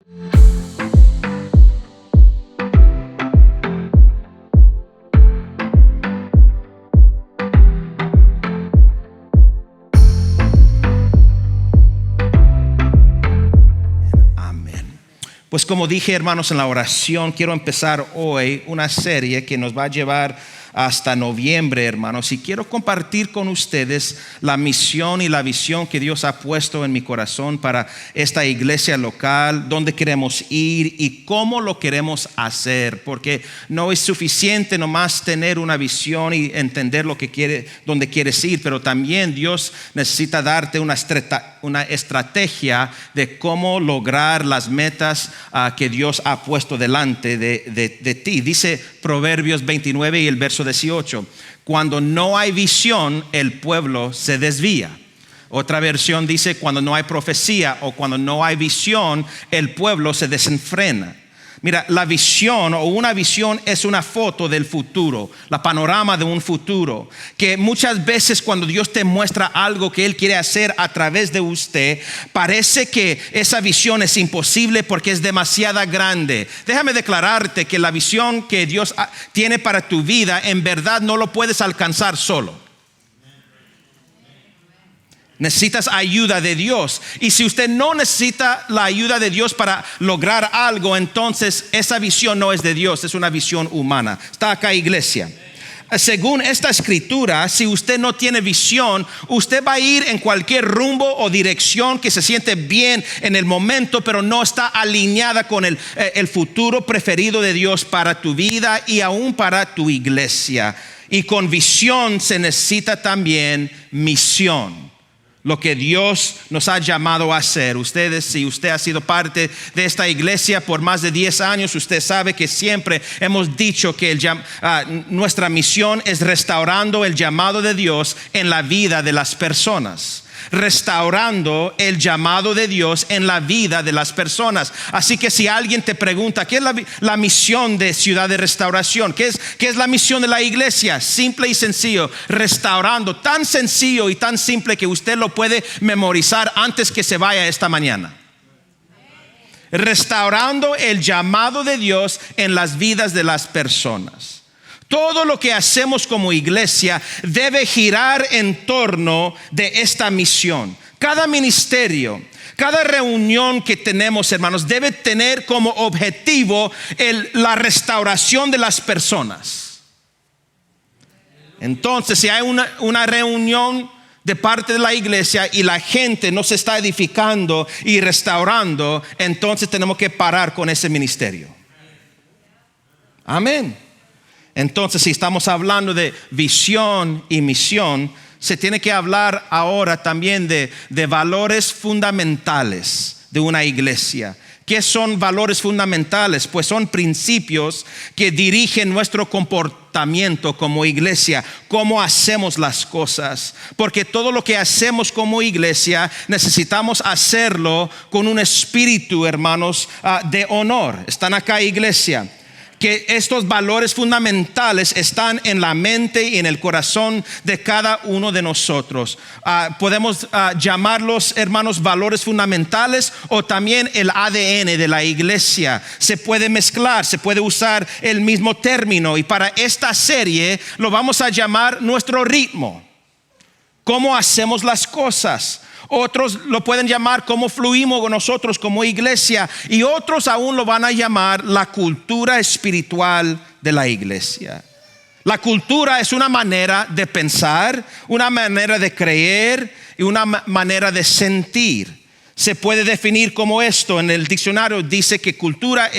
Pues como dije, hermanos, en la oración, quiero empezar hoy una serie que nos va a llevar hasta noviembre, hermanos, y quiero compartir con ustedes la misión y la visión que Dios ha puesto en mi corazón para esta iglesia local, dónde queremos ir y cómo lo queremos hacer, porque no es suficiente nomás tener una visión y entender dónde quieres ir, pero también Dios necesita darte una estrategia de cómo lograr las metas que Dios ha puesto delante de ti. Dice Proverbios 29 y el verso 18: cuando no hay visión, el pueblo se desvía. Otra versión dice: cuando no hay profecía o cuando no hay visión, el pueblo se desenfrena. Mira, la visión o una visión es una foto del futuro, la panorama de un futuro, que muchas veces cuando Dios te muestra algo que Él quiere hacer a través de usted, parece que esa visión es imposible porque es demasiado grande. Déjame declararte que la visión que Dios tiene para tu vida, en verdad no lo puedes alcanzar solo. Necesitas ayuda de Dios. Y si usted no necesita la ayuda de Dios para lograr algo, entonces esa visión no es de Dios, es una visión humana. Está acá, iglesia. Según esta escritura, si usted no tiene visión, usted va a ir en cualquier rumbo o dirección que se siente bien en el momento, pero no está alineada con el futuro preferido de Dios para tu vida y aún para tu iglesia. Y con visión se necesita también misión. Lo que Dios nos ha llamado a hacer. Si usted ha sido parte de esta iglesia por más de 10 años, usted sabe que siempre hemos dicho que nuestra misión es restaurando el llamado de Dios en la vida de las personas. Restaurando el llamado de Dios en la vida de las personas. Así que si alguien te pregunta ¿qué es la misión de Ciudad de Restauración? ¿Qué es la misión de la iglesia? Simple y sencillo, restaurando. Tan sencillo y tan simple que usted lo puede memorizar antes que se vaya esta mañana. Restaurando el llamado de Dios en las vidas de las personas. Todo lo que hacemos como iglesia debe girar en torno de esta misión. Cada ministerio, cada reunión que tenemos, hermanos, debe tener como objetivo la restauración de las personas. Entonces, si hay una reunión de parte de la iglesia y la gente no se está edificando y restaurando, entonces tenemos que parar con ese ministerio. Amén. Entonces, si estamos hablando de visión y misión, se tiene que hablar ahora también de valores fundamentales de una iglesia. ¿Qué son valores fundamentales? Pues son principios que dirigen nuestro comportamiento como iglesia, cómo hacemos las cosas. Porque todo lo que hacemos como iglesia necesitamos hacerlo con un espíritu, hermanos, de honor. ¿Están acá, iglesia? Que estos valores fundamentales están en la mente y en el corazón de cada uno de nosotros. Podemos llamarlos, hermanos, valores fundamentales o también el ADN de la iglesia. Se puede mezclar, se puede usar el mismo término, y para esta serie lo vamos a llamar nuestro ritmo. ¿Cómo hacemos las cosas? Otros lo pueden llamar cómo fluimos nosotros como iglesia, y otros aún lo van a llamar la cultura espiritual de la iglesia. La cultura es una manera de pensar, una manera de creer y una manera de sentir. Se puede definir como esto. En el diccionario dice que cultura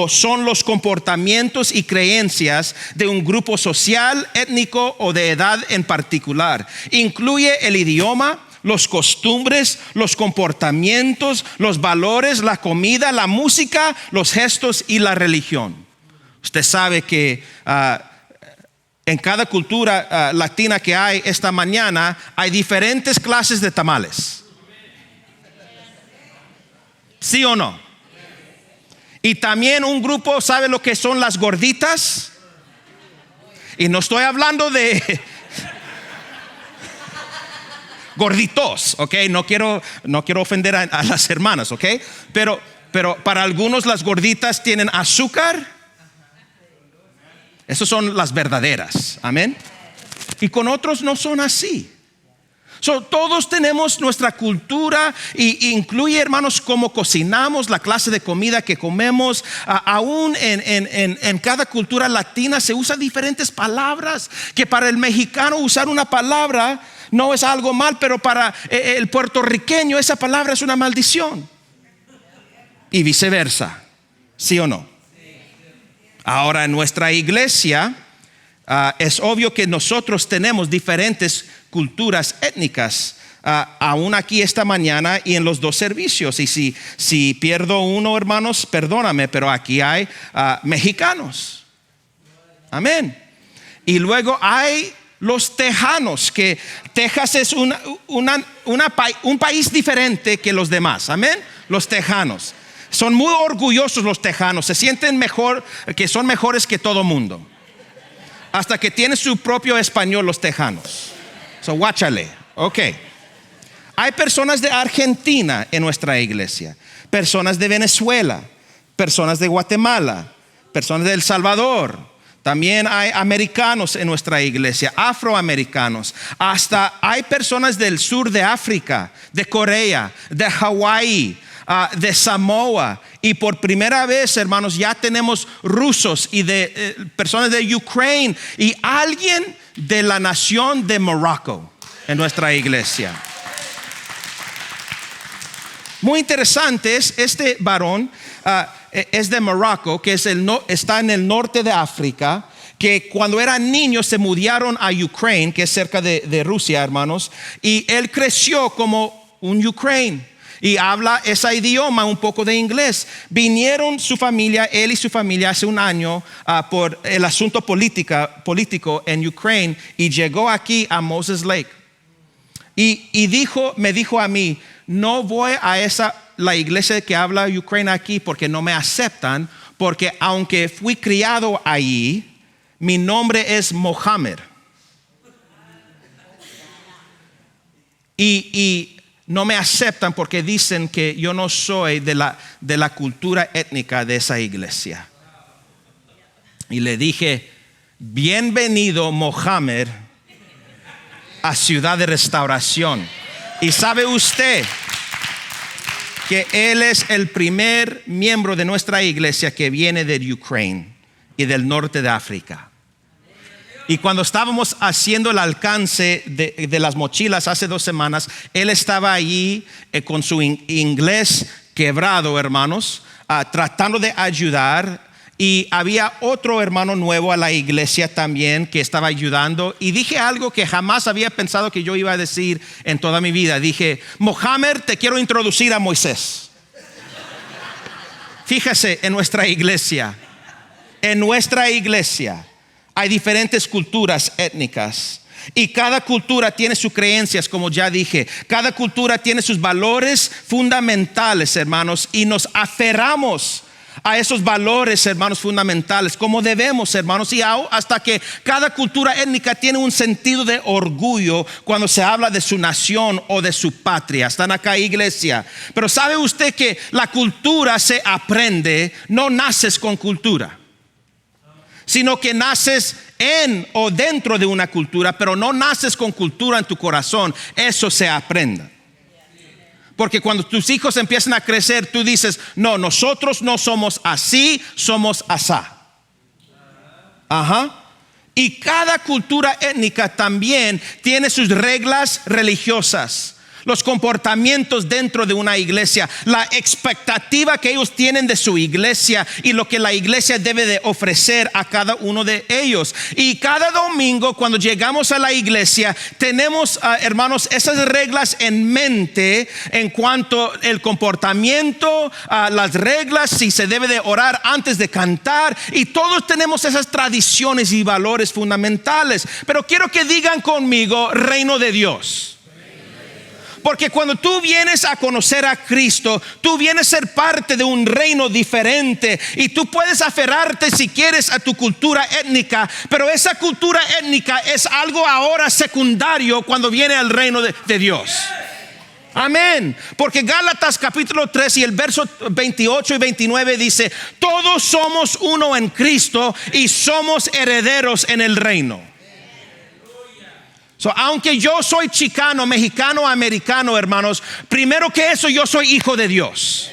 son los comportamientos y creencias de un grupo social, étnico o de edad en particular. Incluye el idioma, los costumbres, los comportamientos, los valores, la comida, la música, los gestos y la religión. Usted sabe que en cada cultura latina que hay esta mañana hay diferentes clases de tamales. ¿Sí o no? Y también un grupo sabe lo que son las gorditas. Y no estoy hablando de gorditos, ¿ok? No quiero ofender a las hermanas, ¿ok? Pero Pero para algunos las gorditas tienen azúcar. Esas son las verdaderas, amén. Y con otros no son así. Todos tenemos nuestra cultura y incluye, hermanos, cómo cocinamos, la clase de comida que comemos. Aún en cada cultura latina se usan diferentes palabras, que para el mexicano usar una palabra no es algo mal, pero para el puertorriqueño esa palabra es una maldición. Y viceversa, ¿sí o no? Ahora en nuestra iglesia es obvio que nosotros tenemos diferentes culturas étnicas, aún aquí esta mañana y en los dos servicios. Y si pierdo uno, hermanos, perdóname, pero aquí hay mexicanos. Amén. Y luego hay los tejanos, que Texas es un país diferente que los demás. Amén. Los tejanos son muy orgullosos, los tejanos se sienten mejor, que son mejores que todo mundo, hasta que tienen su propio español los tejanos. Guáchale. Ok. Hay personas de Argentina en nuestra iglesia, personas de Venezuela, personas de Guatemala, personas de El Salvador. También hay americanos en nuestra iglesia, afroamericanos. Hasta hay personas del sur de África, de Corea, de Hawái, de Samoa. Y por primera vez, hermanos, ya tenemos rusos y de personas de Ucrania y alguien de la nación de Morocco en nuestra iglesia. Muy interesante es este varón, es de Morocco, que está en el norte de África, que cuando eran niños se mudaron a Ucrania, que es cerca de Rusia, hermanos, y él creció como un ucraniano y habla ese idioma, un poco de inglés. Vinieron su familia, él y su familia, hace un año por el asunto político en Ucrania, y llegó aquí a Moses Lake. Y me dijo a mí: no voy a la iglesia que habla Ucrania aquí porque no me aceptan, porque aunque fui criado allí, mi nombre es Mohammed. Y no me aceptan porque dicen que yo no soy de la cultura étnica de esa iglesia. Y le dije: bienvenido, Mohammed, a Ciudad de Restauración. Y sabe usted que él es el primer miembro de nuestra iglesia que viene de Ucrania y del norte de África. Y cuando estábamos haciendo el alcance de las mochilas hace 2 semanas, él estaba allí con su inglés quebrado, hermanos, tratando de ayudar. Y había otro hermano nuevo a la iglesia también que estaba ayudando. Y dije algo que jamás había pensado que yo iba a decir en toda mi vida. Dije: Mohammed, te quiero introducir a Moisés. Fíjese, en nuestra iglesia hay diferentes culturas étnicas. Y cada cultura tiene sus creencias, como ya dije. Cada cultura tiene sus valores fundamentales, hermanos. Y nos aferramos a esos valores, hermanos, fundamentales, como debemos, hermanos. Y hasta que cada cultura étnica tiene un sentido de orgullo cuando se habla de su nación o de su patria. Están acá, iglesia. Pero ¿sabe usted que la cultura se aprende? No naces con cultura, sino que naces en o dentro de una cultura, pero no naces con cultura en tu corazón. Eso se aprende. Porque cuando tus hijos empiezan a crecer, tú dices: no, nosotros no somos así, somos asá. Ajá. Y cada cultura étnica también tiene sus reglas religiosas, los comportamientos dentro de una iglesia, la expectativa que ellos tienen de su iglesia y lo que la iglesia debe de ofrecer a cada uno de ellos. Y cada domingo cuando llegamos a la iglesia tenemos, hermanos, esas reglas en mente en cuanto al comportamiento, las reglas, si se debe de orar antes de cantar, y todos tenemos esas tradiciones y valores fundamentales. Pero quiero que digan conmigo: reino de Dios. Porque cuando tú vienes a conocer a Cristo, tú vienes a ser parte de un reino diferente. Y tú puedes aferrarte si quieres a tu cultura étnica, pero esa cultura étnica es algo ahora secundario cuando viene al reino de Dios. Amén. Porque Gálatas capítulo 3 y el verso 28 y 29 dice: todos somos uno en Cristo y somos herederos en el reino. So, aunque yo soy chicano, mexicano, americano, hermanos, primero que eso yo soy hijo de Dios.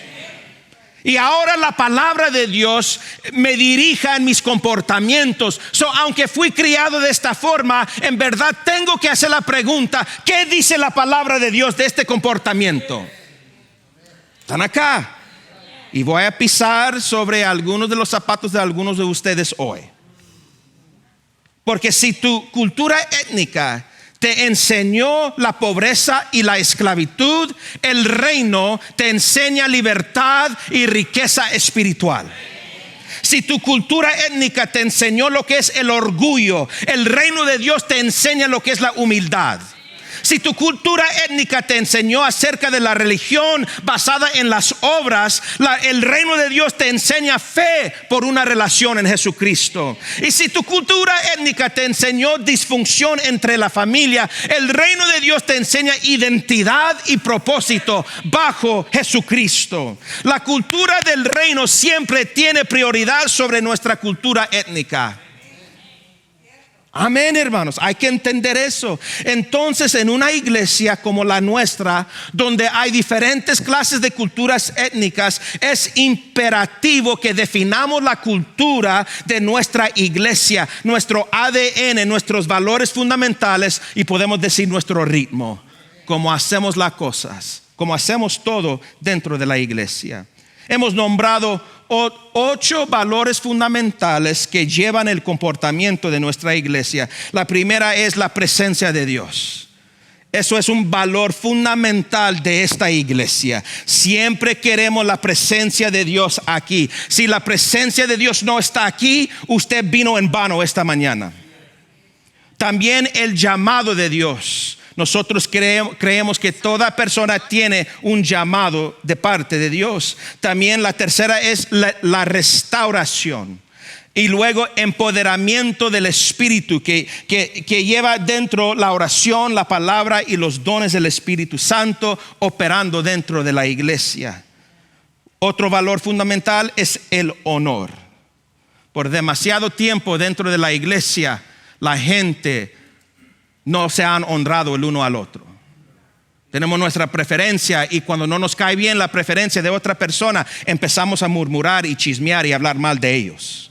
Y ahora la palabra de Dios me dirija en mis comportamientos. Aunque fui criado de esta forma, en verdad tengo que hacer la pregunta: ¿qué dice la palabra de Dios de este comportamiento? Están acá. Y voy a pisar sobre algunos de los zapatos de algunos de ustedes hoy. Porque si tu cultura étnica te enseñó la pobreza y la esclavitud, el reino te enseña libertad y riqueza espiritual. Si tu cultura étnica te enseñó lo que es el orgullo, el reino de Dios te enseña lo que es la humildad. Si tu cultura étnica te enseñó acerca de la religión basada en las obras, el reino de Dios te enseña fe por una relación en Jesucristo. Y si tu cultura étnica te enseñó disfunción entre la familia, el reino de Dios te enseña identidad y propósito bajo Jesucristo. La cultura del reino siempre tiene prioridad sobre nuestra cultura étnica. Amén, hermanos, hay que entender eso. Entonces, en una iglesia como la nuestra, donde hay diferentes clases de culturas étnicas, es imperativo que definamos la cultura de nuestra iglesia, nuestro ADN, nuestros valores fundamentales, y podemos decir nuestro ritmo, cómo hacemos las cosas, cómo hacemos todo dentro de la iglesia. Hemos nombrado 8 valores fundamentales que llevan el comportamiento de nuestra iglesia. La primera es la presencia de Dios. Eso es un valor fundamental de esta iglesia. Siempre queremos la presencia de Dios aquí. Si la presencia de Dios no está aquí, usted vino en vano esta mañana. También el llamado de Dios. Nosotros creemos que toda persona tiene un llamado de parte de Dios. También la tercera es la restauración. Y luego empoderamiento del Espíritu que lleva dentro la oración, la palabra y los dones del Espíritu Santo operando dentro de la iglesia. Otro valor fundamental es el honor. Por demasiado tiempo dentro de la iglesia, la gente no se han honrado el uno al otro. Tenemos nuestra preferencia y cuando no nos cae bien la preferencia de otra persona, empezamos a murmurar y chismear y hablar mal de ellos.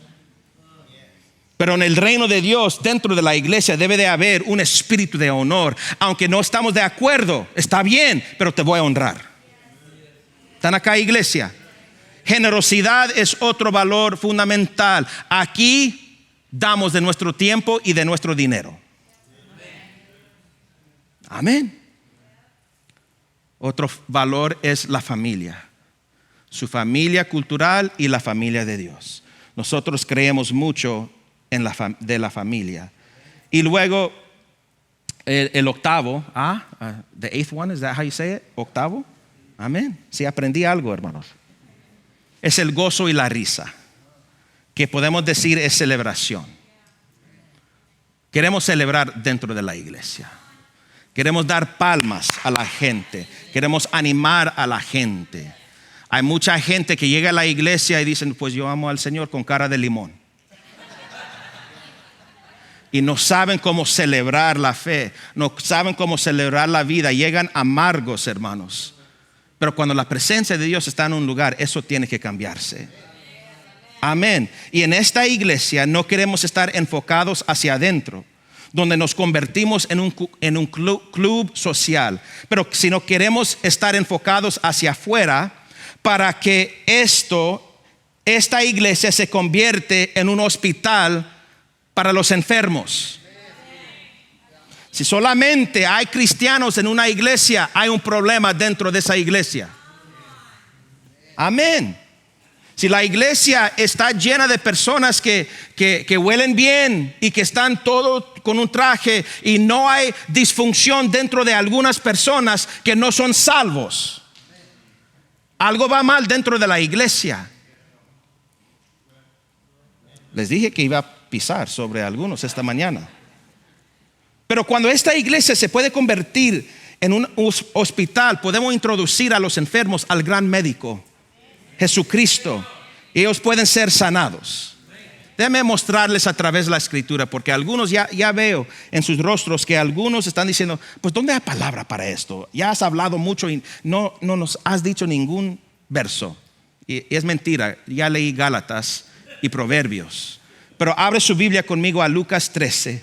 Pero en el reino de Dios, dentro de la iglesia, debe de haber un espíritu de honor. Aunque no estamos de acuerdo, está bien, pero te voy a honrar. ¿Están acá, iglesia? Generosidad es otro valor fundamental. Aquí damos de nuestro tiempo y de nuestro dinero. Amén. Otro valor es la familia. Su familia cultural y la familia de Dios. Nosotros creemos mucho en de la familia. Y luego el octavo, the eighth one, is that how you say it? Octavo. Amén. Sí, aprendí algo, hermanos. Es el gozo y la risa, que podemos decir es celebración. Queremos celebrar dentro de la iglesia. Queremos dar palmas a la gente. Queremos animar a la gente. Hay mucha gente que llega a la iglesia y dicen: pues yo amo al Señor con cara de limón. Y no saben cómo celebrar la fe. No saben cómo celebrar la vida. Llegan amargos, hermanos. Pero cuando la presencia de Dios está en un lugar, eso tiene que cambiarse. Amén. Y en esta iglesia no queremos estar enfocados hacia adentro, donde nos convertimos en un club social, pero si no queremos estar enfocados hacia afuera para que esta iglesia se convierte en un hospital para los enfermos. Si solamente hay cristianos en una iglesia, hay un problema dentro de esa iglesia. Amén. Si la iglesia está llena de personas que huelen bien y que están todos con un traje y no hay disfunción dentro de algunas personas que no son salvos, algo va mal dentro de la iglesia. Les dije que iba a pisar sobre algunos esta mañana. Pero cuando esta iglesia se puede convertir En un hospital podemos introducir a los enfermos al gran médico, Jesucristo. Y ellos pueden ser sanados. Déjenme mostrarles a través de la escritura, porque algunos ya veo en sus rostros que algunos están diciendo, pues ¿dónde hay palabra para esto? Ya has hablado mucho y no nos has dicho ningún verso. Y es mentira, ya leí Gálatas y Proverbios. Pero abre su Biblia conmigo a Lucas 13.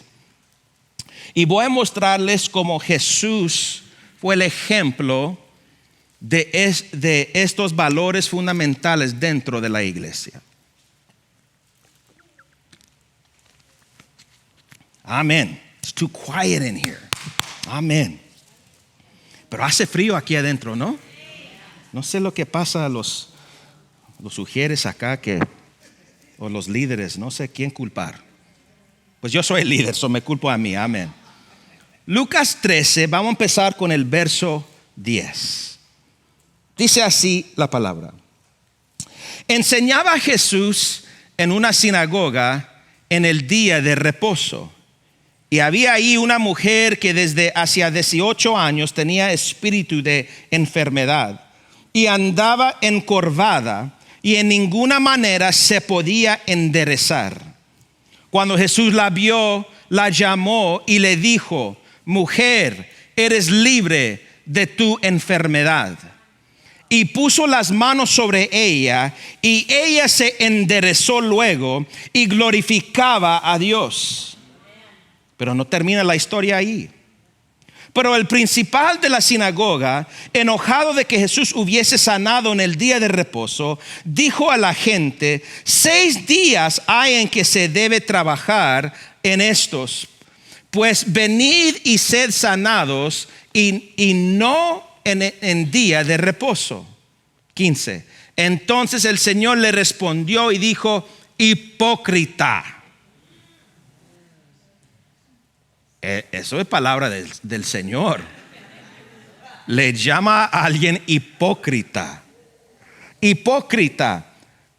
Y voy a mostrarles cómo Jesús fue el ejemplo de estos valores fundamentales dentro de la iglesia. Amén. It's too quiet in here. Amén. Pero hace frío aquí adentro, ¿no? No sé lo que pasa a los sugieres acá o los líderes, no sé quién culpar. Pues yo soy el líder, so me culpo a mí. Amén. Lucas 13, vamos a empezar con el verso 10. Dice así la palabra. Enseñaba Jesús en una sinagoga en el día de reposo. Y había ahí una mujer que desde hacía 18 años tenía espíritu de enfermedad y andaba encorvada y en ninguna manera se podía enderezar. Cuando Jesús la vio, la llamó y le dijo: mujer, eres libre de tu enfermedad. Y puso las manos sobre ella, y ella se enderezó luego y glorificaba a Dios. Pero no termina la historia ahí. Pero el principal de la sinagoga, enojado de que Jesús hubiese sanado en el día de reposo, dijo a la gente: 6 días hay en que se debe trabajar en estos. Pues venid y sed sanados y no en día de reposo. 15. Entonces el Señor le respondió y dijo: hipócrita. Eso es palabra del Señor. Le llama a alguien hipócrita. Hipócrita.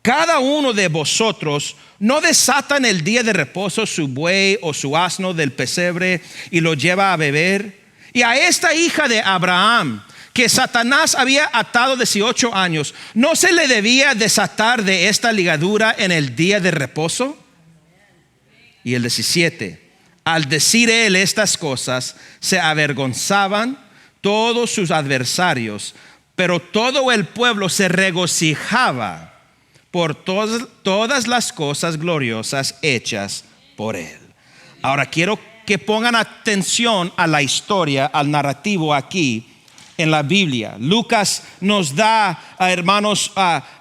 Cada uno de vosotros no desata en el día de reposo su buey o su asno del pesebre y lo lleva a beber. Y a esta hija de Abraham, que Satanás había atado 18 años, ¿no se le debía desatar de esta ligadura en el día de reposo? Y el 17. Al decir él estas cosas, se avergonzaban todos sus adversarios, pero todo el pueblo se regocijaba por todas las cosas gloriosas hechas por él. Ahora quiero que pongan atención a la historia, al narrativo aquí en la Biblia. Lucas nos da, hermanos,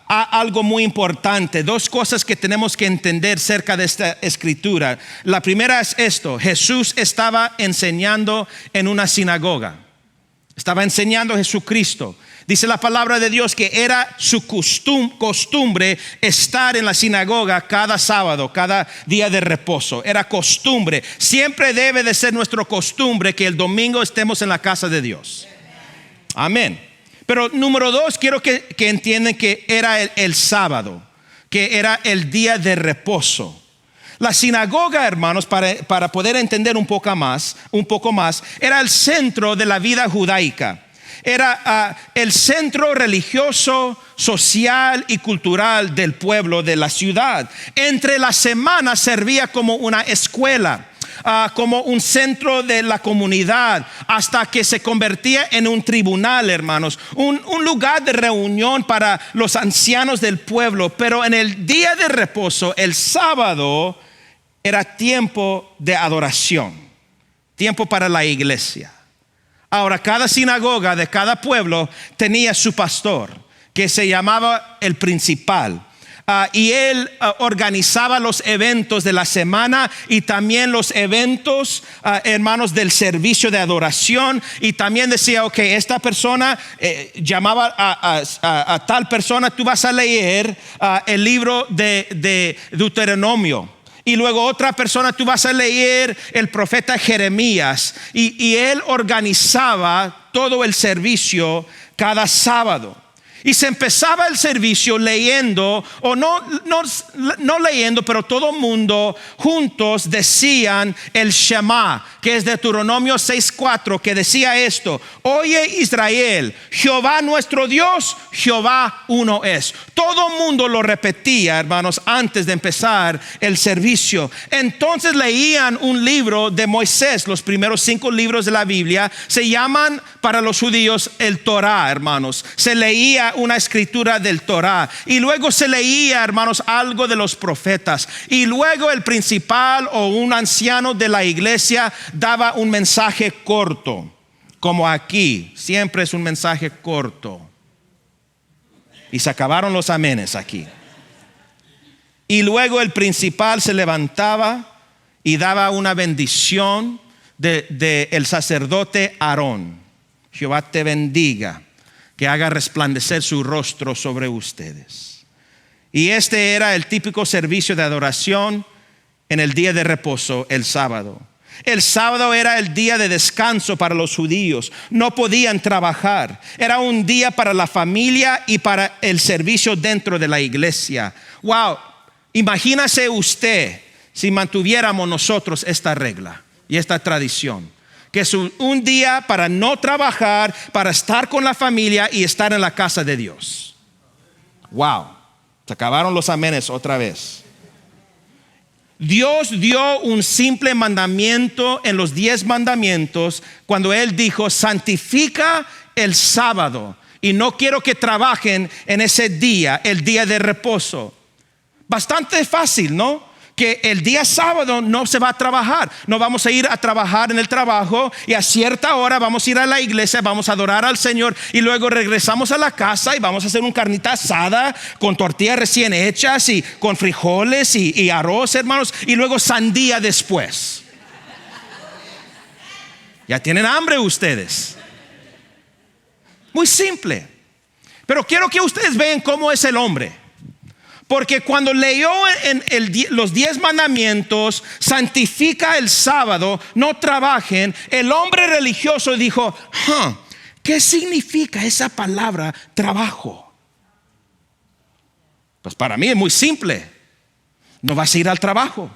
algo muy importante. 2 cosas que tenemos que entender cerca de esta escritura. La primera es esto: Jesús estaba enseñando en una sinagoga. Estaba enseñando a Jesucristo. Dice la palabra de Dios que era su costumbre estar en la sinagoga cada sábado, cada día de reposo. Era costumbre. Siempre debe de ser nuestra costumbre que el domingo estemos en la casa de Dios. Amén. Pero número 2, quiero que entiendan que era el sábado, que era el día de reposo. La sinagoga, hermanos, para poder entender un poco más, era el centro de la vida judaica. Era el centro religioso, social y cultural del pueblo, de la ciudad. Entre la semana servía como una escuela, como un centro de la comunidad, hasta que se convertía en un tribunal, hermanos, un lugar de reunión para los ancianos del pueblo. Pero en el día de reposo, el sábado, era tiempo de adoración, tiempo para la iglesia. Ahora, cada sinagoga de cada pueblo tenía su pastor, que se llamaba el principal. Y él organizaba los eventos de la semana y también los eventos, hermanos, del servicio de adoración. Y también decía: ok, esta persona llamaba a tal persona, tú vas a leer el libro de Deuteronomio. Y luego otra persona, tú vas a leer el profeta Jeremías. Y él organizaba todo el servicio cada sábado. Y se empezaba el servicio leyendo, o no leyendo, pero todo mundo juntos decían el Shema, que es Deuteronomio 6:4, que decía esto: oye Israel, Jehová nuestro Dios, Jehová uno es. Todo mundo lo repetía, hermanos, antes de empezar el servicio. Entonces leían un libro de Moisés. Los primeros 5 libros de la Biblia se llaman para los judíos el Torá, hermanos. Se leía una escritura del Torá, y luego se leía, hermanos, algo de los profetas, y luego el principal o un anciano de la iglesia daba un mensaje corto, como aquí siempre es un mensaje corto, y se acabaron los amenes aquí. Y luego el principal se levantaba y daba una bendición de el sacerdote Aarón: Jehová te bendiga, que haga resplandecer su rostro sobre ustedes. Y este era el típico servicio de adoración en el día de reposo, el sábado. El sábado era el día de descanso para los judíos. No podían trabajar. Era un día para la familia y para el servicio dentro de la iglesia. Wow, imagínese usted si mantuviéramos nosotros esta regla y esta tradición, que es un día para no trabajar, para estar con la familia y estar en la casa de Dios. Wow, se acabaron los amenes otra vez. Dios dio un simple mandamiento en los 10 mandamientos cuando Él dijo: santifica el sábado, y no quiero que trabajen en ese día, el día de reposo. Bastante fácil, ¿no? Que el día sábado no se va a trabajar. No vamos a ir a trabajar en el trabajo, y a cierta hora vamos a ir a la iglesia, vamos a adorar al Señor, y luego regresamos a la casa y vamos a hacer una carnita asada con tortillas recién hechas y con frijoles y arroz, hermanos, y luego sandía después. Ya tienen hambre ustedes. Muy simple. Pero quiero que ustedes vean cómo es el hombre. Porque cuando leyó en los 10 mandamientos, santifica el sábado, no trabajen, el hombre religioso dijo: ¿qué significa esa palabra trabajo? Pues para mí es muy simple. No vas a ir al trabajo,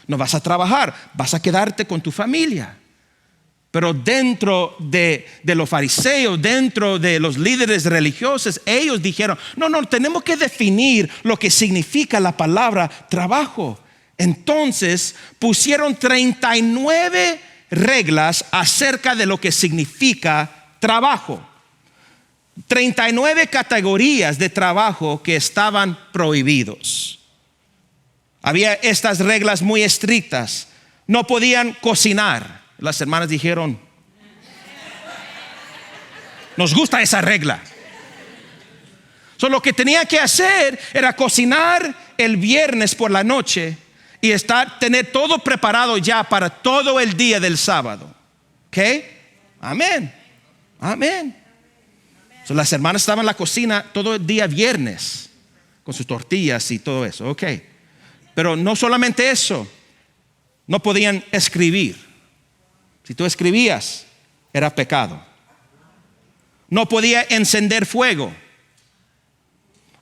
no vas a trabajar, vas a quedarte con tu familia. Pero dentro de los fariseos, dentro de los líderes religiosos, ellos dijeron: no, tenemos que definir lo que significa la palabra trabajo. Entonces pusieron 39 reglas acerca de lo que significa trabajo. 39 categorías de trabajo que estaban prohibidos. Había estas reglas muy estrictas. No podían cocinar. Las hermanas dijeron: nos gusta esa regla. Lo que tenía que hacer era cocinar el viernes por la noche y tener todo preparado ya para todo el día del sábado. ¿Ok? Amén. Amén. Las hermanas estaban en la cocina todo el día viernes con sus tortillas y todo eso. Ok. Pero no solamente eso, no podían escribir. Si tú escribías, era pecado. No podía encender fuego.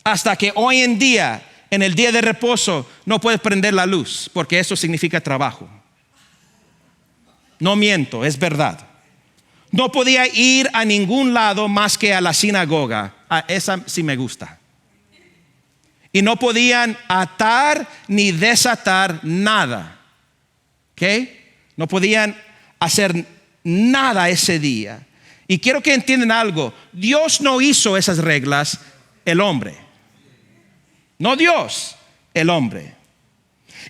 Hasta que hoy en día, en el día de reposo, no puedes prender la luz, porque eso significa trabajo. No miento, es verdad. No podía ir a ningún lado más que a la sinagoga. Esa sí me gusta. Y no podían atar ni desatar nada. ¿Ok? No podían hacer nada ese día. Y quiero que entiendan algo: Dios no hizo esas reglas, el hombre. No Dios, el hombre.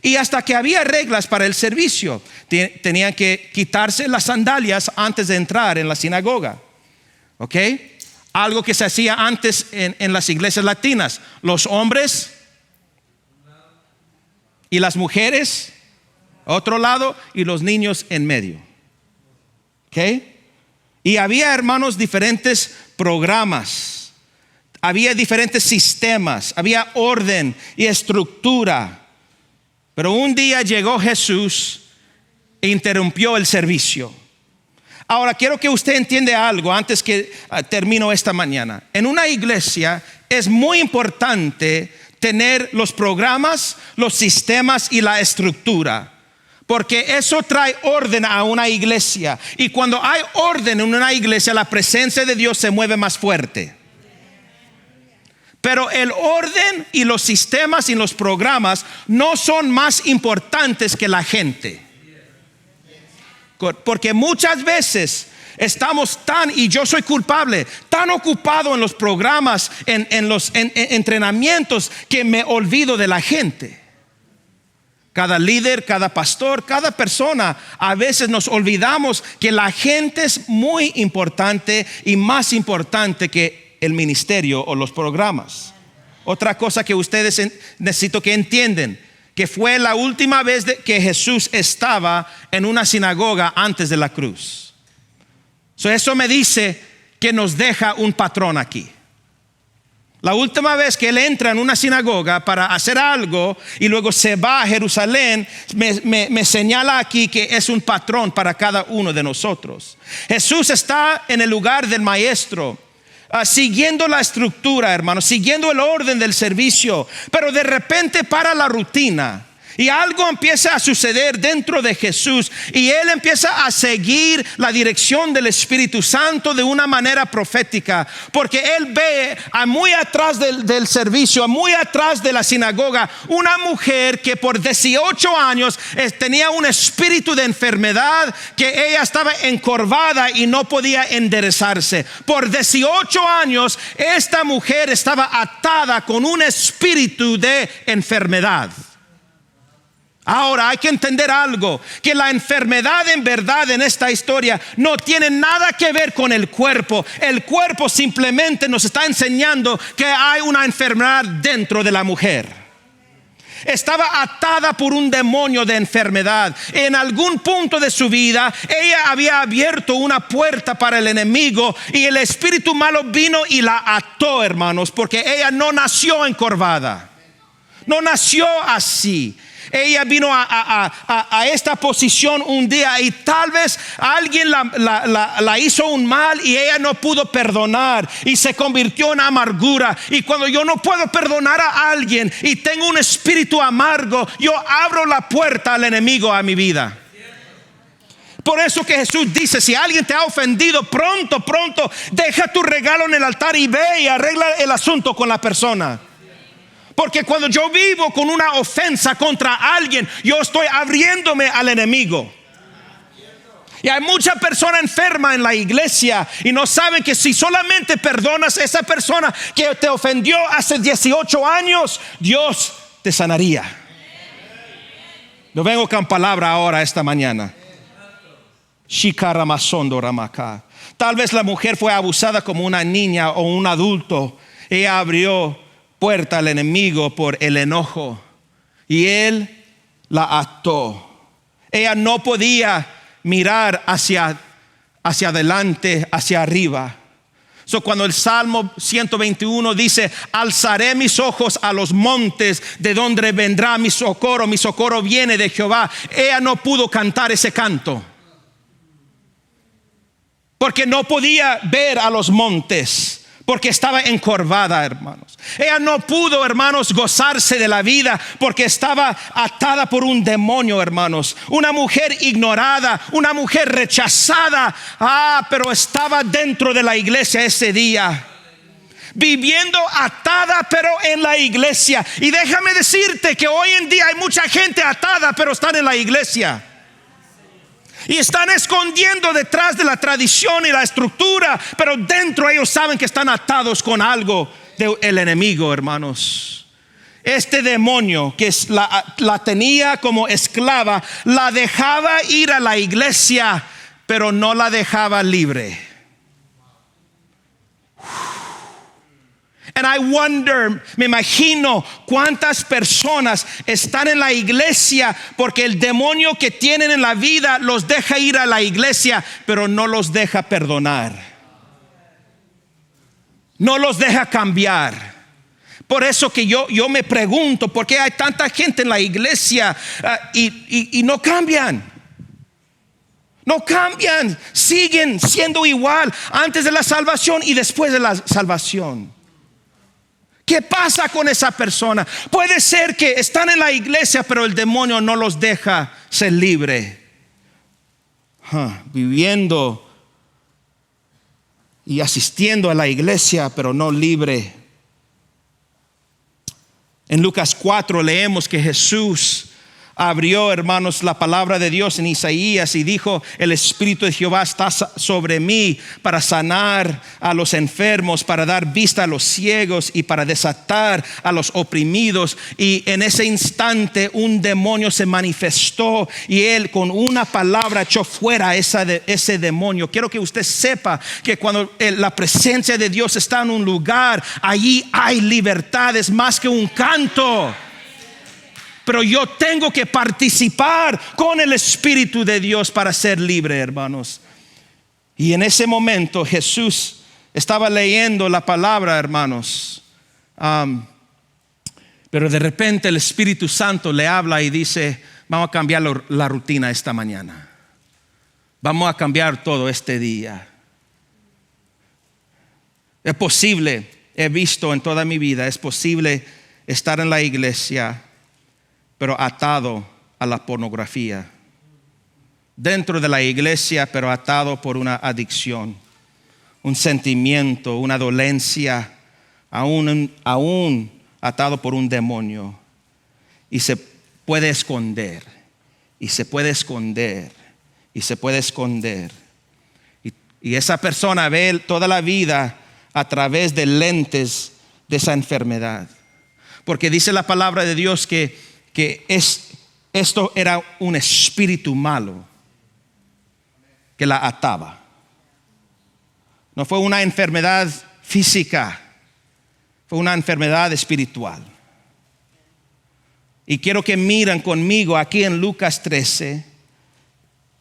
Y hasta que había reglas para el servicio, tenían que quitarse las sandalias antes de entrar en la sinagoga. ¿Ok? Algo que se hacía antes en las iglesias latinas. Los hombres y las mujeres a otro lado, y los niños en medio. ¿Ok? Y había, hermanos, diferentes programas. Había diferentes sistemas. Había orden y estructura. Pero un día llegó Jesús e interrumpió el servicio. Ahora quiero que usted entienda algo antes que termino esta mañana. En una iglesia es muy importante tener los programas, los sistemas y la estructura, porque eso trae orden a una iglesia. Y cuando hay orden en una iglesia, la presencia de Dios se mueve más fuerte. Pero el orden y los sistemas y los programas no son más importantes que la gente. Porque muchas veces estamos y yo soy culpable, tan ocupado en los programas, en los entrenamientos, que me olvido de la gente. Cada líder, cada pastor, cada persona, a veces nos olvidamos que la gente es muy importante y más importante que el ministerio o los programas. Otra cosa que ustedes necesito que entiendan, que fue la última vez que Jesús estaba en una sinagoga antes de la cruz. Eso me dice que nos deja un patrón aquí. La última vez que él entra en una sinagoga para hacer algo y luego se va a Jerusalén, me señala aquí que es un patrón para cada uno de nosotros. Jesús está en el lugar del maestro, siguiendo la estructura, hermanos, siguiendo el orden del servicio, pero de repente para la rutina. Y algo empieza a suceder dentro de Jesús y él empieza a seguir la dirección del Espíritu Santo de una manera profética, porque él ve muy atrás del servicio, muy atrás de la sinagoga, una mujer que por 18 años tenía un espíritu de enfermedad, que ella estaba encorvada y no podía enderezarse. Por 18 años esta mujer estaba atada con un espíritu de enfermedad. Ahora hay que entender algo, que la enfermedad en verdad en esta historia no tiene nada que ver con el cuerpo. El cuerpo simplemente nos está enseñando que hay una enfermedad dentro de la mujer. Estaba atada por un demonio de enfermedad. En algún punto de su vida ella había abierto una puerta para el enemigo y el espíritu malo vino y la ató, hermanos, porque ella no nació encorvada, no nació así. Ella vino a esta posición un día y tal vez alguien la hizo un mal y ella no pudo perdonar y se convirtió en amargura. Y cuando yo no puedo perdonar a alguien y tengo un espíritu amargo, yo abro la puerta al enemigo a mi vida. Por eso que Jesús dice: si alguien te ha ofendido, pronto deja tu regalo en el altar y ve y arregla el asunto con la persona. Porque cuando yo vivo con una ofensa contra alguien, yo estoy abriéndome al enemigo. Y hay mucha persona enferma en la iglesia y no saben que si solamente perdonas a esa persona que te ofendió hace 18 años, Dios te sanaría. Yo vengo con palabra ahora esta mañana. Shikaramasondo ramaka. Tal vez la mujer fue abusada como una niña o un adulto. Ella abrió puerta al enemigo por el enojo y él la ató. Ella no podía mirar hacia adelante, hacia arriba. Cuando el Salmo 121 dice: alzaré mis ojos a los montes, de donde vendrá mi socorro viene de Jehová. Ella no pudo cantar ese canto porque no podía ver a los montes, porque estaba encorvada, hermanos. Ella no pudo, hermanos, gozarse de la vida porque estaba atada por un demonio, hermanos. Una mujer ignorada, una mujer rechazada, pero estaba dentro de la iglesia ese día, viviendo atada pero en la iglesia. Y déjame decirte que hoy en día hay mucha gente atada pero están en la iglesia y están escondiendo detrás de la tradición y la estructura, pero dentro ellos saben que están atados con algo del enemigo, hermanos. Este demonio que la tenía como esclava, la dejaba ir a la iglesia, pero no la dejaba libre. And I wonder, me imagino cuántas personas están en la iglesia porque el demonio que tienen en la vida los deja ir a la iglesia, pero no los deja perdonar, no los deja cambiar. Por eso que yo me pregunto, ¿por qué hay tanta gente en la iglesia y no cambian? No cambian, siguen siendo igual antes de la salvación y después de la salvación. ¿Qué pasa con esa persona? Puede ser que están en la iglesia, pero el demonio no los deja ser libre. Viviendo y asistiendo a la iglesia, pero no libre. En Lucas 4 leemos que Jesús abrió, hermanos, la palabra de Dios en Isaías y dijo: el Espíritu de Jehová está sobre mí para sanar a los enfermos, para dar vista a los ciegos y para desatar a los oprimidos. Y en ese instante un demonio se manifestó y él con una palabra echó fuera ese demonio. Quiero que usted sepa que cuando la presencia de Dios está en un lugar, allí hay libertad, es más que un canto. Pero yo tengo que participar con el Espíritu de Dios para ser libre, hermanos. Y en ese momento Jesús estaba leyendo la palabra, hermanos. Pero de repente el Espíritu Santo le habla y dice: vamos a cambiar la rutina esta mañana. Vamos a cambiar todo este día. Es posible, he visto en toda mi vida, es posible estar en la iglesia pero atado a la pornografía. Dentro de la iglesia, pero atado por una adicción, un sentimiento, una dolencia, aún atado por un demonio. Y se puede esconder, y se puede esconder, y se puede esconder. Y esa persona ve toda la vida a través de lentes de esa enfermedad. Porque dice la palabra de Dios que esto era un espíritu malo que la ataba. No fue una enfermedad física, fue una enfermedad espiritual. Y quiero que miren conmigo aquí en Lucas 13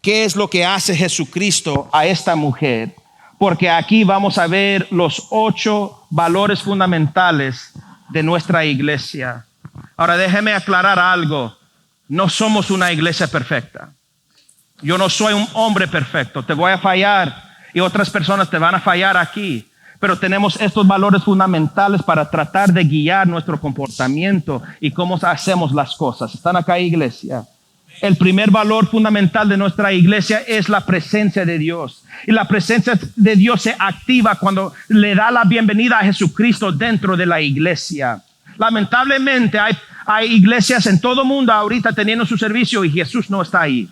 qué es lo que hace Jesucristo a esta mujer, porque aquí vamos a ver los 8 valores fundamentales de nuestra iglesia. Ahora déjeme aclarar algo: no somos una iglesia perfecta. Yo no soy un hombre perfecto, te voy a fallar y otras personas te van a fallar aquí, pero tenemos estos valores fundamentales para tratar de guiar nuestro comportamiento y cómo hacemos las cosas. ¿Están acá, iglesia? El primer valor fundamental de nuestra iglesia es la presencia de Dios. Y la presencia de Dios se activa cuando le da la bienvenida a Jesucristo dentro de la iglesia. Lamentablemente hay iglesias en todo el mundo ahorita teniendo su servicio y Jesús no está ahí.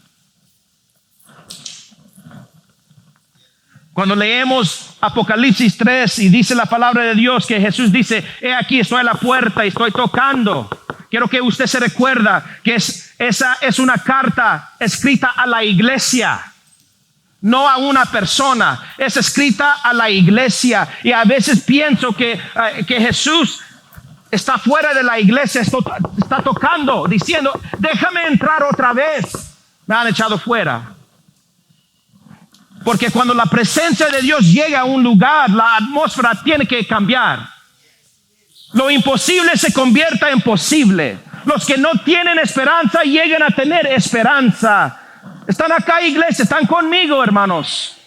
Cuando leemos Apocalipsis 3 y dice la palabra de Dios que Jesús dice: he aquí, estoy a la puerta y estoy tocando. Quiero que usted se recuerda que esa es una carta escrita a la iglesia, no a una persona. Es escrita a la iglesia. Y a veces pienso que Jesús está fuera de la iglesia, está tocando, diciendo: déjame entrar otra vez. Me han echado fuera. Porque cuando la presencia de Dios llega a un lugar, la atmósfera tiene que cambiar. Lo imposible se convierta en posible. Los que no tienen esperanza llegan a tener esperanza. Están acá, iglesia, están conmigo, hermanos.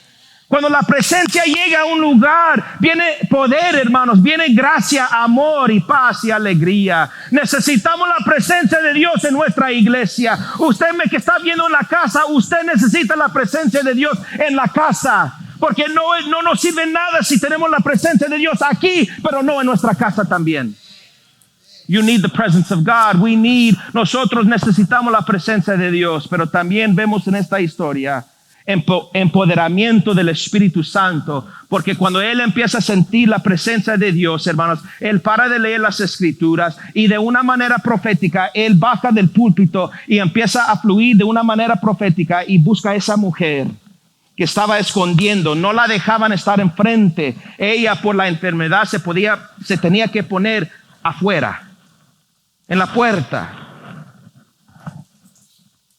Cuando la presencia llega a un lugar, viene poder, hermanos, viene gracia, amor y paz y alegría. Necesitamos la presencia de Dios en nuestra iglesia. Usted que está viendo en la casa, usted necesita la presencia de Dios en la casa. Porque no nos sirve nada si tenemos la presencia de Dios aquí, pero no en nuestra casa también. You need the presence of God. Nosotros necesitamos la presencia de Dios, pero también vemos en esta historia empoderamiento del Espíritu Santo, porque cuando él empieza a sentir la presencia de Dios, hermanos, él para de leer las escrituras y de una manera profética él baja del púlpito y empieza a fluir de una manera profética y busca a esa mujer que estaba escondiendo. No la dejaban estar enfrente. Ella por la enfermedad se tenía que poner afuera, en la puerta,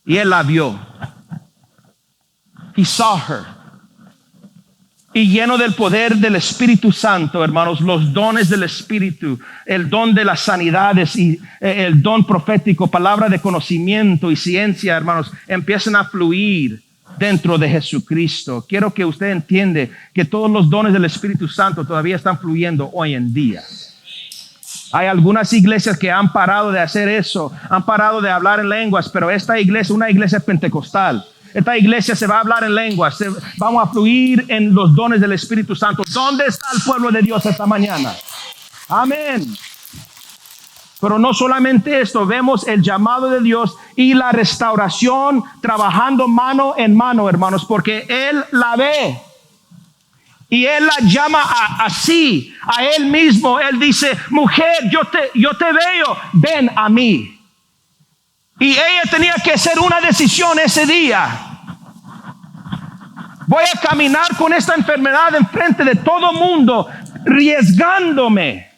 y él la vio. He saw her. Y lleno del poder del Espíritu Santo, hermanos, los dones del Espíritu, el don de las sanidades y el don profético, palabra de conocimiento y ciencia, hermanos, empiezan a fluir dentro de Jesucristo. Quiero que usted entiende que todos los dones del Espíritu Santo todavía están fluyendo hoy en día. Hay algunas iglesias que han parado de hacer eso, han parado de hablar en lenguas, pero esta iglesia, una iglesia pentecostal, esta iglesia se va a hablar en lenguas, vamos a fluir en los dones del Espíritu Santo. ¿Dónde está el pueblo de Dios esta mañana? Amén. Pero no solamente esto, vemos el llamado de Dios y la restauración trabajando mano en mano, hermanos, porque Él la ve. Y Él la llama así, a Él mismo. Él dice, mujer, yo te veo, ven a mí. Y ella tenía que hacer una decisión ese día. Voy a caminar con esta enfermedad enfrente de todo mundo, arriesgándome,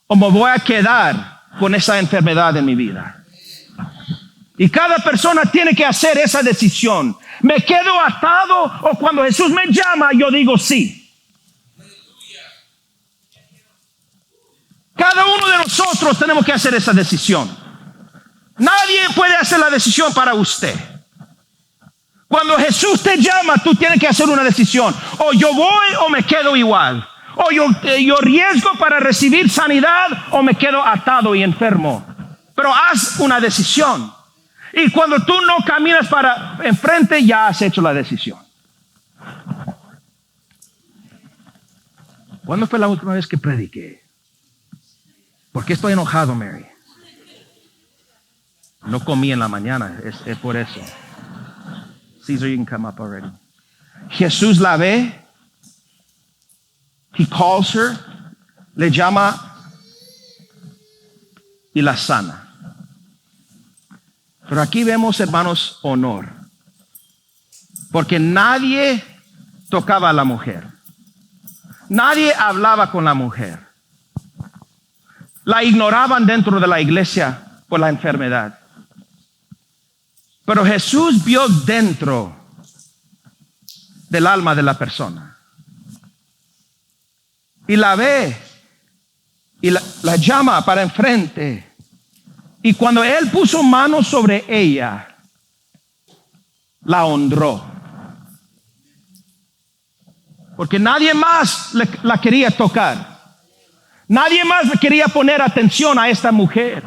o me voy a quedar con esa enfermedad en mi vida. Y cada persona tiene que hacer esa decisión. ¿Me quedo atado o cuando Jesús me llama yo digo sí? Cada uno de nosotros tenemos que hacer esa decisión. Nadie puede hacer la decisión para usted. Cuando Jesús te llama, tú tienes que hacer una decisión. O yo voy o me quedo igual. O yo riesgo para recibir sanidad o me quedo atado y enfermo. Pero haz una decisión. Y cuando tú no caminas para enfrente, ya has hecho la decisión. ¿Cuándo fue la última vez que prediqué? ¿Por qué estoy enojado, Mary? No comí en la mañana, es por eso. Caesar, you can come up already. Jesús la ve. He calls her. Le llama y la sana. Pero aquí vemos, hermanos, honor. Porque nadie tocaba a la mujer. Nadie hablaba con la mujer. La ignoraban dentro de la iglesia por la enfermedad. Pero Jesús vio dentro del alma de la persona. Y la ve. Y la llama para enfrente. Y cuando Él puso manos sobre ella, la honró. Porque nadie más la quería tocar. Nadie más le quería poner atención a esta mujer.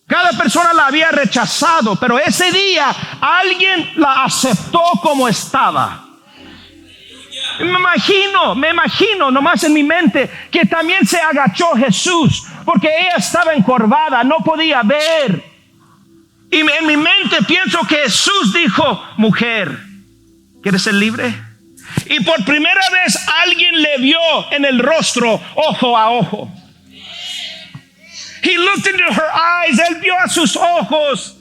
Cada persona la había rechazado, pero ese día alguien la aceptó como estaba. Me imagino, nomás en mi mente, que también se agachó Jesús, porque ella estaba encorvada, no podía ver. Y en mi mente pienso que Jesús dijo, mujer, ¿quieres ser libre? Y por primera vez alguien le vio en el rostro, ojo a ojo. He looked into her eyes, él vio a sus ojos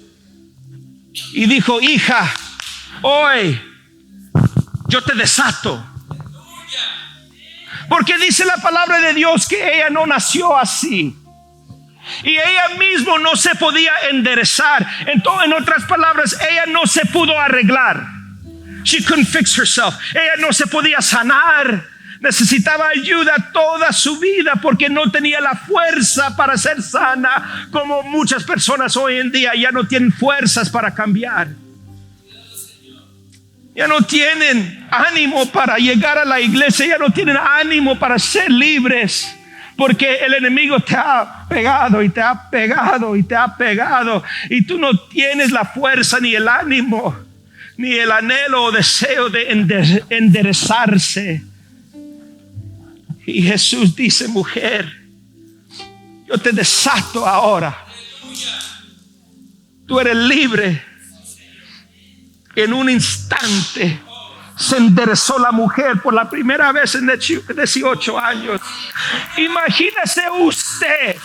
y dijo, hija, hoy yo te desato. Porque dice la palabra de Dios que ella no nació así. Y ella misma no se podía enderezar. En otras palabras, ella no se pudo arreglar. She couldn't fix herself. Ella no se podía sanar. Necesitaba ayuda toda su vida porque no tenía la fuerza para ser sana, como muchas personas hoy en día ya no tienen fuerzas para cambiar. Ya no tienen ánimo para llegar a la iglesia, ya no tienen ánimo para ser libres, porque el enemigo te ha pegado y te ha pegado y te ha pegado, y tú no tienes la fuerza ni el ánimo ni el anhelo o deseo de enderezarse. Y Jesús dice, mujer, yo te desato ahora. Tú eres libre. En un instante se enderezó la mujer por la primera vez en 18 años. Imagínese usted,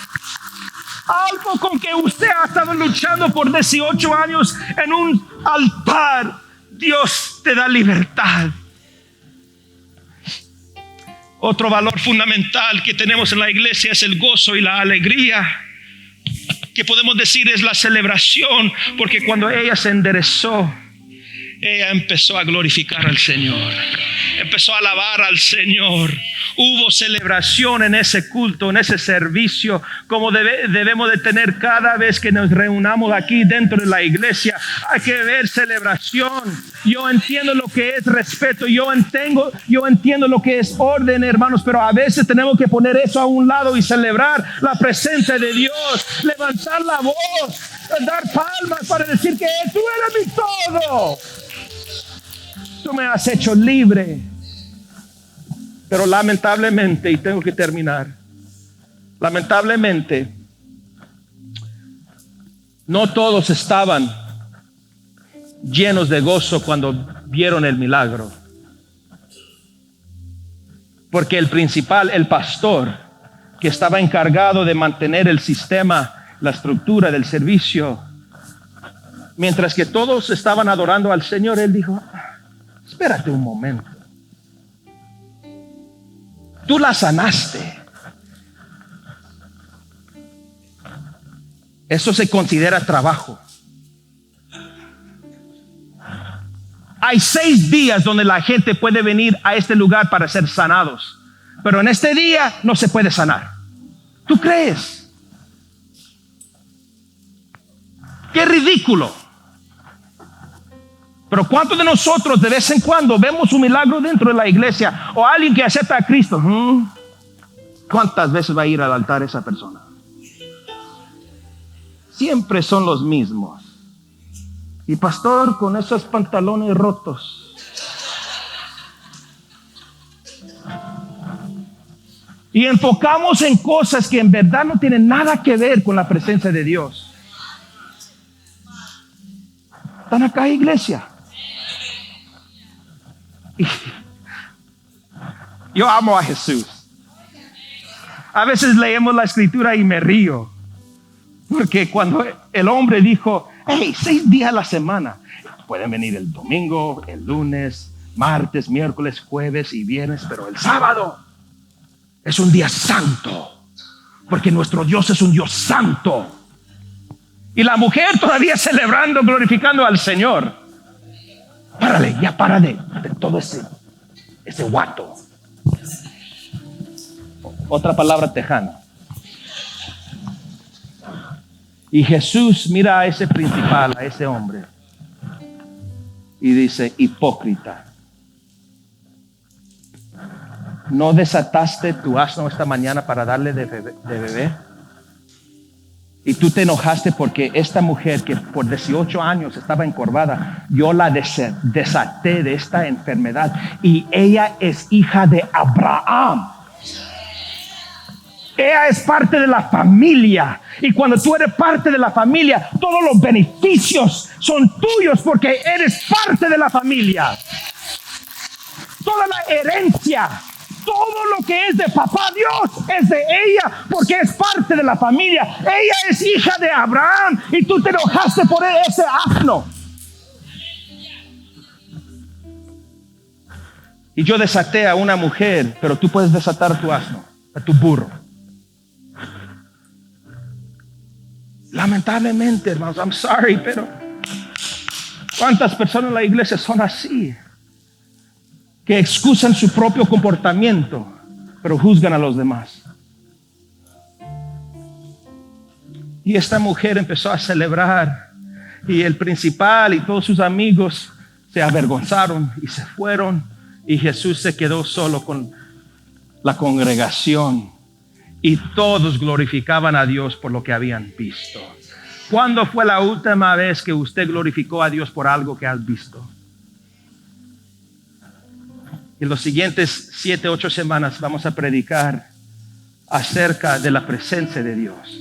algo con que usted ha estado luchando por 18 años en un altar. Dios te da libertad. Otro valor fundamental que tenemos en la iglesia es el gozo y la alegría, que podemos decir es la celebración, porque cuando ella se enderezó, ella empezó a glorificar al Señor, empezó a alabar al Señor. Hubo celebración en ese culto, en ese servicio, como debemos de tener cada vez que nos reunamos aquí dentro de la iglesia. Hay que ver celebración. Yo entiendo lo que es respeto, yo entiendo lo que es orden, hermanos, pero a veces tenemos que poner eso a un lado y celebrar la presencia de Dios, levantar la voz, dar palmas para decir que tú eres mi todo. Tú me has hecho libre. Pero lamentablemente, y tengo que terminar, lamentablemente, no todos estaban llenos de gozo cuando vieron el milagro. Porque el principal, el pastor, que estaba encargado de mantener el sistema, la estructura del servicio, mientras que todos estaban adorando al Señor, él dijo: espérate un momento. Tú la sanaste. Eso se considera trabajo. Hay 6 días donde la gente puede venir a este lugar para ser sanados, pero en este día no se puede sanar. ¿Tú crees? ¡Qué ridículo! Pero ¿cuántos de nosotros de vez en cuando vemos un milagro dentro de la iglesia o alguien que acepta a Cristo? ¿Cuántas veces va a ir al altar esa persona? Siempre son los mismos. Y pastor, con esos pantalones rotos. Y enfocamos en cosas que en verdad no tienen nada que ver con la presencia de Dios. ¿Están acá, iglesia? Yo amo a Jesús. A veces leemos la escritura y me río. Porque cuando el hombre dijo: hey, 6 días a la semana. Pueden venir el domingo, el lunes, martes, miércoles, jueves y viernes. Pero el sábado es un día santo. Porque nuestro Dios es un Dios santo. Y la mujer todavía celebrando, glorificando al Señor. Párale, ya para de todo ese guato. Otra palabra tejana. Y Jesús mira a ese principal, a ese hombre, y dice: hipócrita, ¿no desataste tu asno esta mañana para darle de beber? Y tú te enojaste porque esta mujer que por 18 años estaba encorvada, yo la desaté de esta enfermedad, y ella es hija de Abraham. Ella es parte de la familia. Y cuando tú eres parte de la familia, todos los beneficios son tuyos porque eres parte de la familia. Toda la herencia, todo lo que es de papá Dios es de ella porque es parte de la familia. Ella es hija de Abraham y tú te enojaste por ese asno. Y yo desaté a una mujer, pero tú puedes desatar a tu asno, a tu burro. Lamentablemente, hermanos, I'm sorry, pero ¿cuántas personas en la iglesia son así? Que excusan su propio comportamiento, pero juzgan a los demás. Y esta mujer empezó a celebrar, y el principal y todos sus amigos se avergonzaron y se fueron, y Jesús se quedó solo con la congregación. Y todos glorificaban a Dios por lo que habían visto. ¿Cuándo fue la última vez que usted glorificó a Dios por algo que has visto? En los siguientes 7, 8 semanas vamos a predicar acerca de la presencia de Dios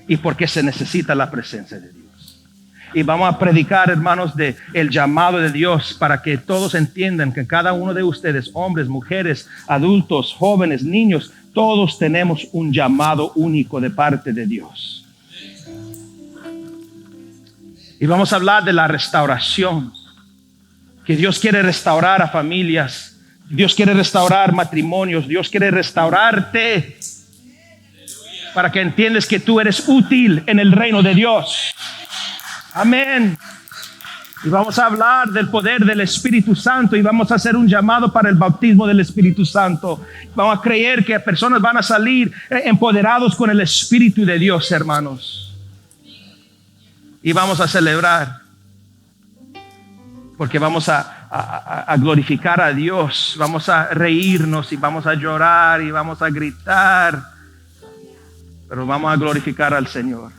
y por qué se necesita la presencia de Dios. Y vamos a predicar, hermanos, de el llamado de Dios para que todos entiendan que cada uno de ustedes, hombres, mujeres, adultos, jóvenes, niños, todos tenemos un llamado único de parte de Dios. Y vamos a hablar de la restauración, que Dios quiere restaurar a familias, Dios quiere restaurar matrimonios, Dios quiere restaurarte para que entiendas que tú eres útil en el reino de Dios. Amén. Y vamos a hablar del poder del Espíritu Santo y vamos a hacer un llamado para el bautismo del Espíritu Santo. Vamos a creer que personas van a salir empoderados con el Espíritu de Dios, hermanos. Y vamos a celebrar, porque vamos a glorificar a Dios. Vamos a reírnos y vamos a llorar y vamos a gritar, pero vamos a glorificar al Señor.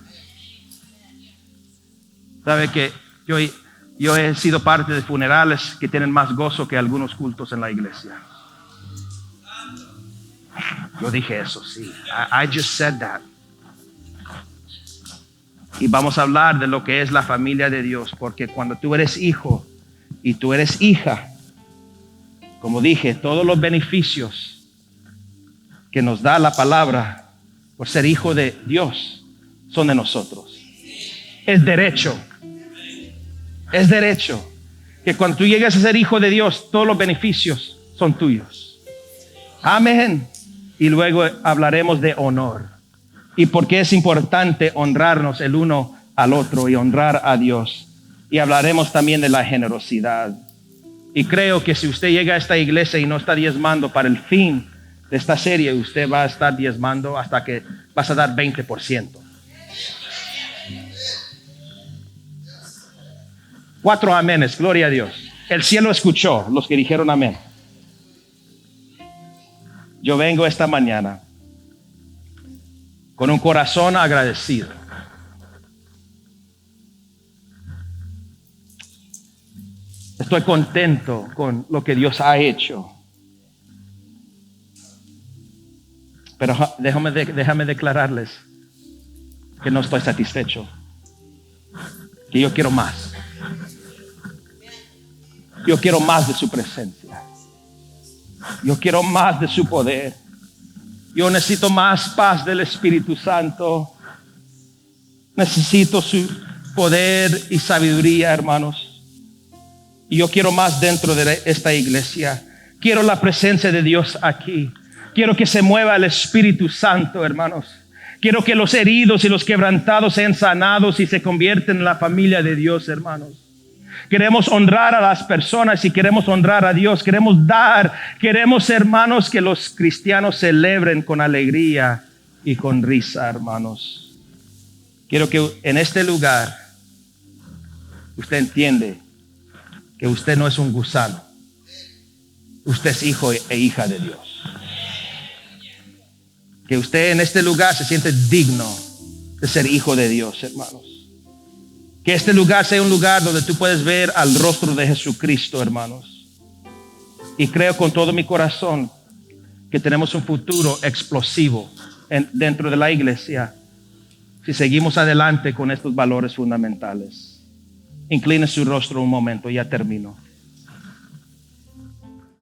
¿Sabe que yo he sido parte de funerales que tienen más gozo que algunos cultos en la iglesia? Yo dije eso, sí. I just said that. Y vamos a hablar de lo que es la familia de Dios, porque cuando tú eres hijo y tú eres hija, como dije, todos los beneficios que nos da la palabra por ser hijo de Dios son de nosotros. Es derecho. Es derecho que cuando tú llegas a ser hijo de Dios, todos los beneficios son tuyos. Amén. Y luego hablaremos de honor. Y por qué es importante honrarnos el uno al otro y honrar a Dios. Y hablaremos también de la generosidad. Y creo que si usted llega a esta iglesia y no está diezmando para el fin de esta serie, usted va a estar diezmando hasta que vas a dar 20%. 4 amenes, gloria a Dios. El cielo escuchó los que dijeron amén. Yo vengo esta mañana con un corazón agradecido. Estoy contento con lo que Dios ha hecho. Pero déjame declararles que no estoy satisfecho. Que yo quiero más. Yo quiero más de su presencia. Yo quiero más de su poder. Yo necesito más paz del Espíritu Santo. Necesito su poder y sabiduría, hermanos. Y yo quiero más dentro de esta iglesia. Quiero la presencia de Dios aquí. Quiero que se mueva el Espíritu Santo, hermanos. Quiero que los heridos y los quebrantados sean sanados y se convierten en la familia de Dios, hermanos. Queremos honrar a las personas y queremos honrar a Dios. Queremos dar. Queremos, hermanos, que los cristianos celebren con alegría y con risa, hermanos. Quiero que en este lugar usted entiende que usted no es un gusano. Usted es hijo e hija de Dios. Que usted en este lugar se siente digno de ser hijo de Dios, hermanos. Que este lugar sea un lugar donde tú puedes ver al rostro de Jesucristo, hermanos. Y creo con todo mi corazón que tenemos un futuro explosivo dentro de la iglesia si seguimos adelante con estos valores fundamentales. Incline su rostro un momento, ya termino.